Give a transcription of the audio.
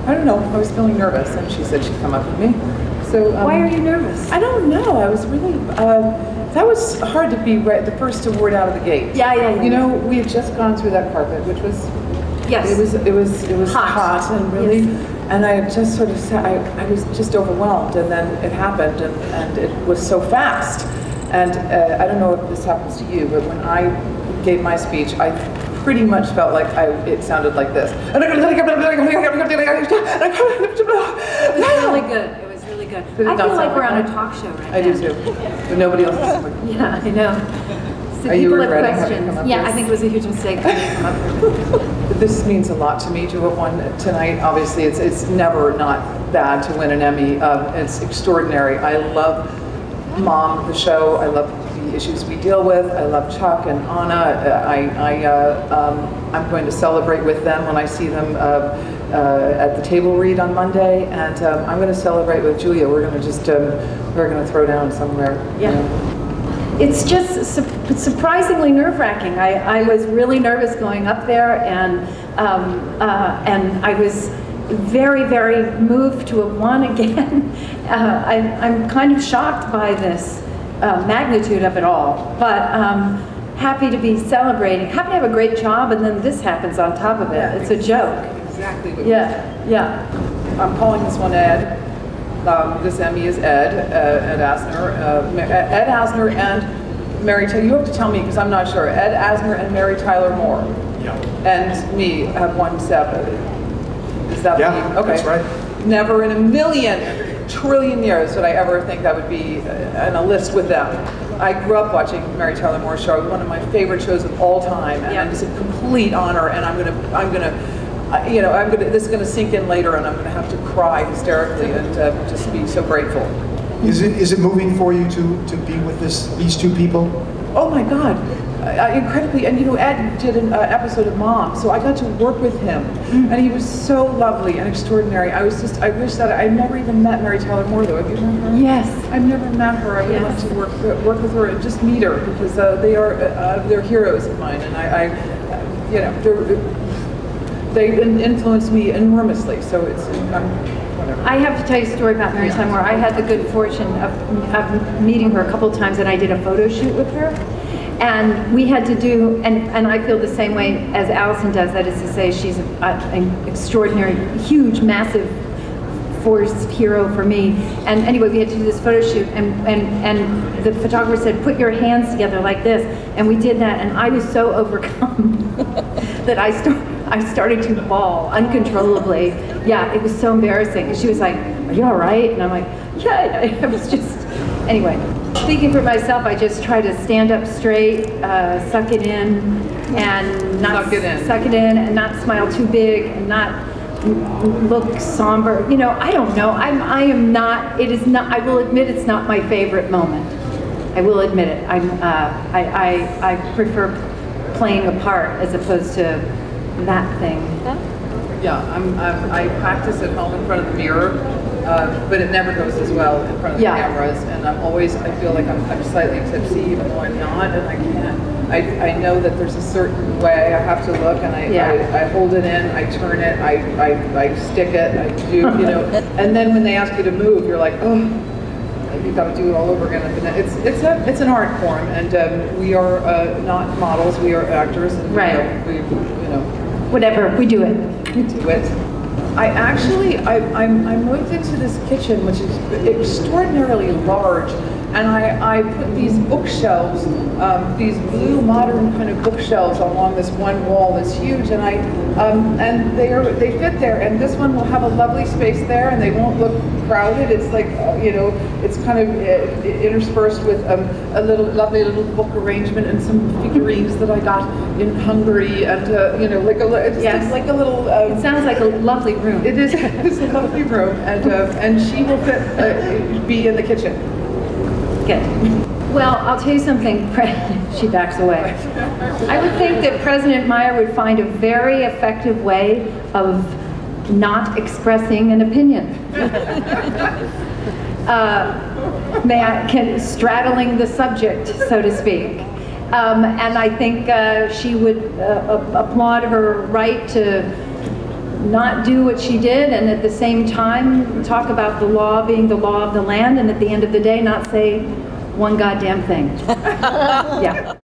I don't know, I was feeling nervous, and she said she'd come up with me. So why are you nervous? I don't know. I was really. That was hard to be the first award out of the gate. Yeah. You know, we had just gone through that carpet, which was. Yes. It was hot and really. Yes. And I just sort of, I was just overwhelmed, and then it happened, and it was so fast. And I don't know if this happens to you, but when I gave my speech, I pretty much felt like it sounded like this. It was really good. It was really good. I feel like we're on a talk show right now. I do too, but nobody else is. Yeah, I know. So Are you people have regretting questions. Yeah, I think it was a huge mistake for me to come up here. This means a lot to me to have won tonight. Obviously, it's never not bad to win an Emmy. It's extraordinary. I love Mom, the show. I love the issues we deal with. I love Chuck and Anna. I'm going to celebrate with them when I see them at the table read on Monday, and I'm going to celebrate with Julia. We're going to just we're going to throw down somewhere. Yeah. You know. It's just surprisingly nerve-wracking. I was really nervous going up there, and I was very, very moved to have won again. I'm kind of shocked by this magnitude of it all, but happy to be celebrating. Happy to have a great job, and then this happens on top of it. Yeah, it's a joke. Exactly. Yeah. I'm calling this one Ed. This Emmy is Ed Asner. Ed Asner and Mary Tyler. You have to tell me because I'm not sure. Ed Asner and Mary Tyler Moore. Yeah. And me have won 7. Is that yeah, me? Okay. That's right. Never in a million, trillion years would I ever think I would be on a list with them. I grew up watching Mary Tyler Moore's show. It was one of my favorite shows of all time, and it's a complete honor. And I'm gonna. This is going to sink in later, and I'm going to have to cry hysterically and just be so grateful. Is it moving for you to be with these two people? Oh my God, incredibly! And Ed did an episode of Mom, so I got to work with him, and he was so lovely and extraordinary. I wish that I never even met Mary Tyler Moore though. Have you met her? Yes. I've never met her. I would love to work with her and just meet her because they're heroes of mine, and they influenced me enormously, so it's whatever. I have to tell you a story about Mary Tyler Moore. I had the good fortune of meeting her a couple times, and I did a photo shoot with her. And we had to do, and I feel the same way as Allison does, that is to say she's an extraordinary, huge, massive force hero for me. And anyway, we had to do this photo shoot, and the photographer said, put your hands together like this. And we did that, and I was so overcome that I started to bawl uncontrollably. Yeah, it was so embarrassing. And she was like, are you all right? And I'm like, yeah, I was just, anyway. Speaking for myself, I just try to stand up straight, suck it in, and not suck it in, and not smile too big, and not look somber. I don't know. I am not. It is not. I will admit it's not my favorite moment. I will admit it. I prefer playing a part as opposed to that thing. Yeah, I practice at home in front of the mirror, but it never goes as well in front of the cameras. And I feel like I'm slightly tipsy, even though I'm not, and I can't. I know that there's a certain way I have to look, and I hold it in, I turn it, I stick it, I do, and then when they ask you to move, you're like, oh, you've got to do it all over again. It's an art form, and we are not models, we are actors, and we whatever, we do it. We do it. I moved into this kitchen, which is extraordinarily large, and I put these bookshelves, these blue modern kind of bookshelves along this one wall that's huge, and they fit there, and this one will have a lovely space there, and they won't look crowded. It's like it's kind of interspersed with a lovely little book arrangement and some figurines that I got in Hungary, and it's like a little. It sounds like a lovely room. It is. It's a lovely room, and she will be in the kitchen. Good. Well, I'll tell you something. She backs away. I would think that President Meyer would find a very effective way of not expressing an opinion. Straddling the subject, so to speak. And I think she would applaud her right to not do what she did, and at the same time talk about the law being the law of the land, and at the end of the day not say one goddamn thing. Yeah.